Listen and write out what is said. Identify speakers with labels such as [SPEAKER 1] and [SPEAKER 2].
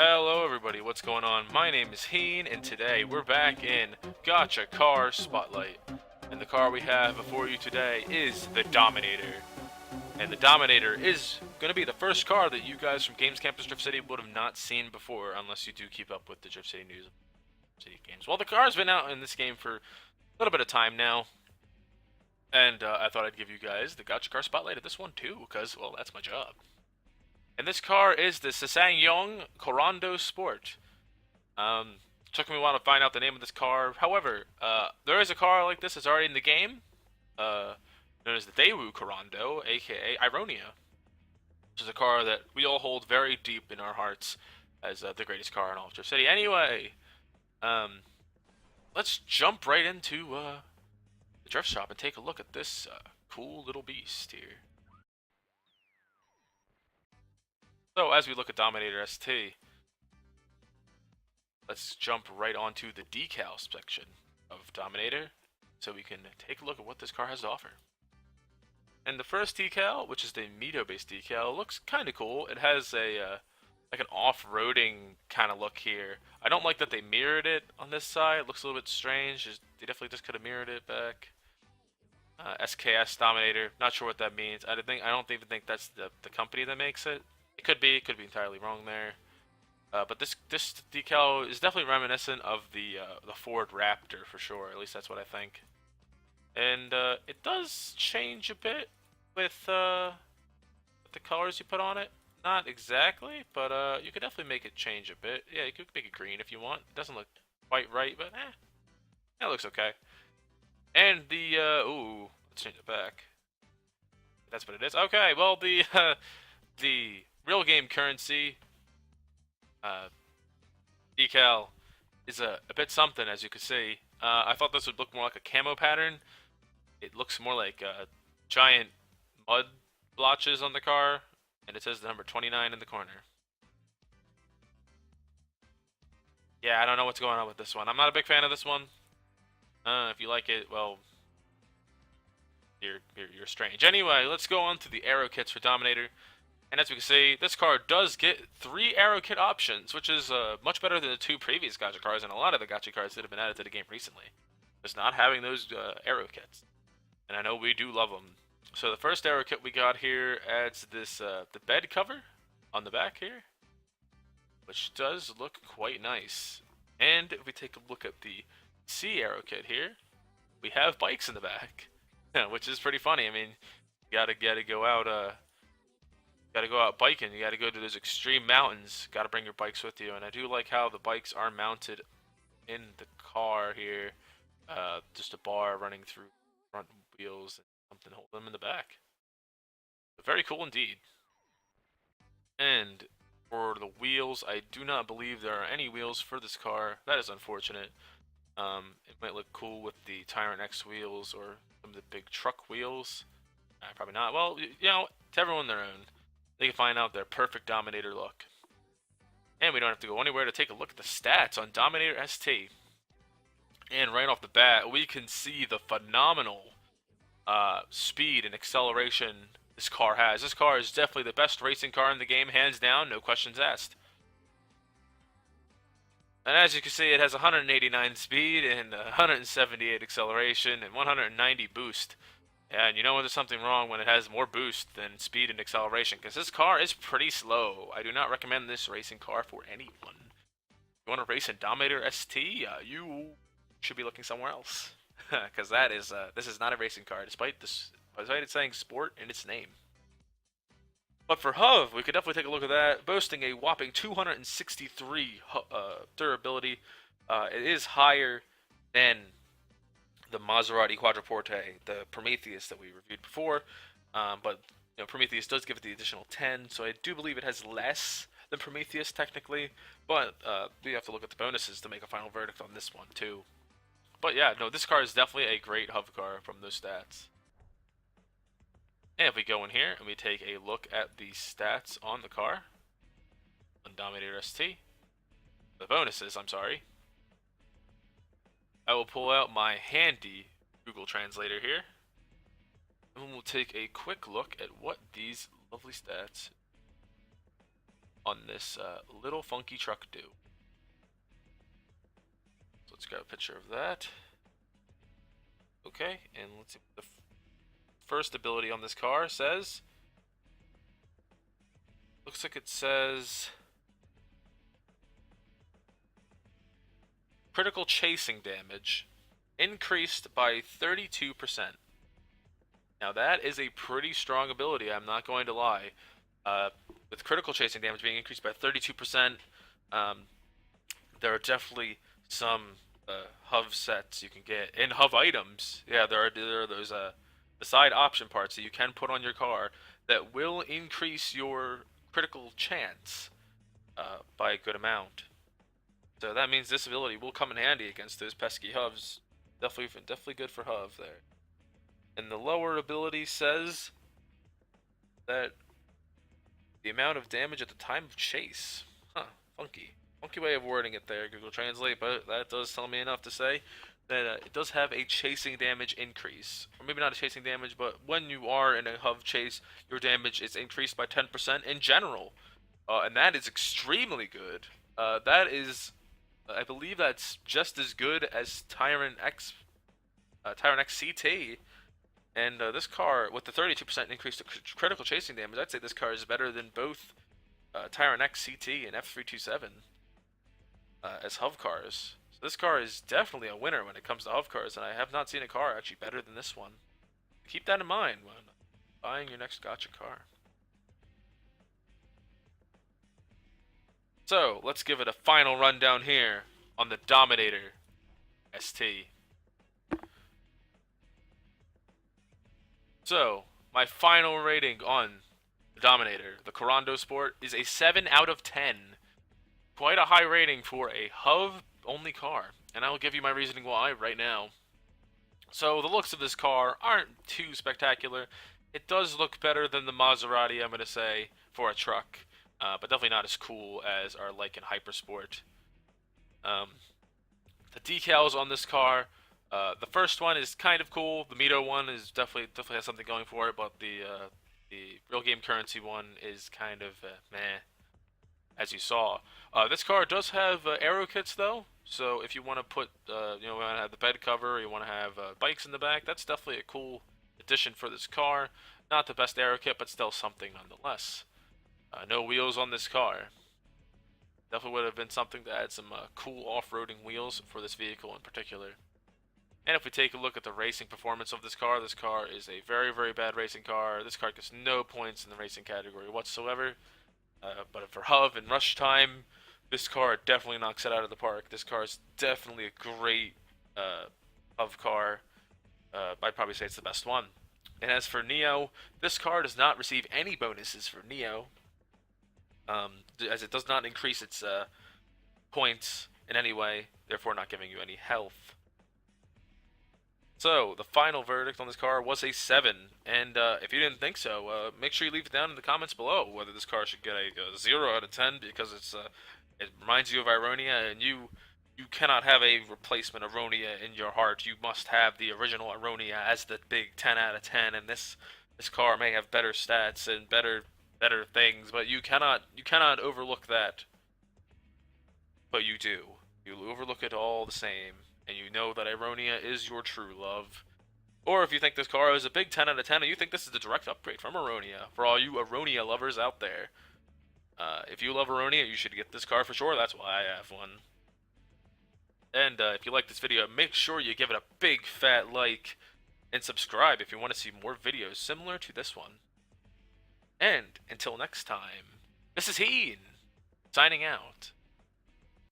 [SPEAKER 1] Hello everybody, what's going on? My name is Heen, and today we're back in Gotcha Car Spotlight. And the car we have before you today is the Dominator. And the Dominator is going to be the first car that you guys from Games Campus Drift City would have not seen before, unless you do keep up with the Drift City news City games. Well, the car's been out in this game for a little bit of time now, and I thought I'd give you guys the Gotcha Car Spotlight of this one too, because, well, that's my job. And this car is the SsangYong Corando Sport. Um, Took me a while to find out the name of this car. However, there is a car like this that's already in the game, uh, known as the Daewoo Corando, aka Ironia, which is a car that we all hold very deep in our hearts as the greatest car in all of Drift City. Anyway, um, let's jump right into the drift shop and take a look at this cool little beast here. So as we look at Dominator ST, let's jump right onto the decal section of Dominator so we can take a look at what this car has to offer. And the first decal, which is the Mito-based decal, looks kind of cool. It has a like an off-roading kind of look here. I don't like that they mirrored it on this side. It looks a little bit strange. They definitely just could have mirrored it back. SKS Dominator. Not sure what that means. I don't even think that's the company that makes it. It could be. Could be entirely wrong there. But this decal is definitely reminiscent of the Ford Raptor for sure. At least that's what I think. And it does change a bit with the colors you put on it. Not exactly, but you could definitely make it change a bit. Yeah, you could make it green if you want. It doesn't look quite right, but it looks okay. And the ooh, let's change it back. That's what it is. Okay, well the real game currency uh, decal is a bit something, as you can see. I thought this would look more like a camo pattern. It looks more like giant mud blotches on the car, and it says the number 29 in the corner. Yeah, I don't know what's going on with this one. I'm not a big fan of this one. If you like it, well, you're strange. Anyway, let's go on to the aero kits for Dominator. And as we can see, this car does get 3 aero kit options, which is much better than the 2 previous gacha cars and a lot of the gacha cars that have been added to the game recently. Just not having those aero kits. And I know we do love them. So the first aero kit we got here adds this the bed cover on the back here, which does look quite nice. And if we take a look at the C aero kit here, we have bikes in the back, which is pretty funny. I mean, you gotta go out biking. You gotta go to those extreme mountains. Gotta bring your bikes with you. And I do like how the bikes are mounted in the car here. Just a bar running through front wheels and something hold them in the back. But very cool indeed. And for the wheels, I do not believe there are any wheels for this car. That is unfortunate. It might look cool with the Tyrant X wheels or some of the big truck wheels. Probably not. Well, you know, to everyone their own. They can find out their perfect Dominator look. And we don't have to go anywhere to take a look at the stats on Dominator ST. And right off the bat, we can see the phenomenal speed and acceleration this car has. This car is definitely the best racing car in the game, hands down, no questions asked. And as you can see, it has 189 speed and 178 acceleration and 190 boost. And you know when there's something wrong when it has more boost than speed and acceleration, because this car is pretty slow. I do not recommend this racing car for anyone. If you want to race in Dominator ST, you should be looking somewhere else, because this is not a racing car, despite it saying sport in its name. But for HUV, we could definitely take a look at that, boasting a whopping 263 durability. It is higher than the Maserati Quadriporte, the Prometheus that we reviewed before, but you know, Prometheus does give it the additional 10, so I do believe it has less than Prometheus technically, but we have to look at the bonuses to make a final verdict on this one too. But yeah, no, this car is definitely a great HUV car from those stats. And if we go in here and we take a look at the stats on the car, on Dominator ST, the bonuses, I'm sorry, I will pull out my handy Google Translator here, and we'll take a quick look at what these lovely stats on this little funky truck do? So let's grab a picture of that. Okay, and let's see what the first ability on this car says. Looks like it says critical chasing damage increased by 32%. Now that is a pretty strong ability, I'm not going to lie. With critical chasing damage being increased by 32%, there are definitely some HUV sets you can get, and HUV items. Yeah, there are those side option parts that you can put on your car that will increase your critical chance by a good amount. So that means this ability will come in handy against those pesky HUVs. Definitely good for HUV there. And the lower ability says that the amount of damage at the time of chase. Huh, funky. Funky way of wording it there, Google Translate, but that does tell me enough to say that it does have a chasing damage increase. Or maybe not a chasing damage, but when you are in a HUV chase, your damage is increased by 10% in general. And that is extremely good. That is, I believe that's just as good as Tyrant X CT. And this car, with the 32% increase to critical chasing damage, I'd say this car is better than both Tyrant X CT and F327 as HUV cars. So this car is definitely a winner when it comes to HUV cars, and I have not seen a car actually better than this one. Keep that in mind when buying your next gacha car. So, let's give it a final rundown here on the Dominator ST. So, my final rating on the Dominator, the Corando Sport, is a 7 out of 10. Quite a high rating for a HUV-only car, and I will give you my reasoning why right now. So, the looks of this car aren't too spectacular. It does look better than the Maserati, I'm going to say, for a truck, but definitely not as cool as our Lykan Hypersport. The decals on this car, the first one is kind of cool. The Mito one is definitely has something going for it, but the real game currency one is kind of meh, as you saw. This car does have aero kits though, so if you want to put, want to have the bed cover, or you want to have bikes in the back, that's definitely a cool addition for this car. Not the best aero kit, but still something nonetheless. No wheels on this car. Definitely would have been something to add some cool off-roading wheels for this vehicle in particular. And if we take a look at the racing performance of this car is a very, very bad racing car. This car gets no points in the racing category whatsoever. But for HUV and rush time, this car definitely knocks it out of the park. This car is definitely a great HUV car. I'd probably say it's the best one. And as for Neo, this car does not receive any bonuses for Neo, as it does not increase its points in any way, therefore not giving you any health. So, the final verdict on this car was a 7, and if you didn't think so, make sure you leave it down in the comments below whether this car should get a 0 out of 10 because it reminds you of Ironia, and you cannot have a replacement Ironia in your heart. You must have the original Ironia as the big 10 out of 10, and this car may have better stats and better things, but you cannot overlook that. But you do. You overlook it all the same, and you know that Ironia is your true love. Or if you think this car is a big 10 out of 10, and you think this is the direct upgrade from Ironia, for all you Ironia lovers out there, if you love Ironia, you should get this car for sure. That's why I have one. And if you like this video, make sure you give it a big fat like, and subscribe if you want to see more videos similar to this one. And until next time, this is Heen, signing out.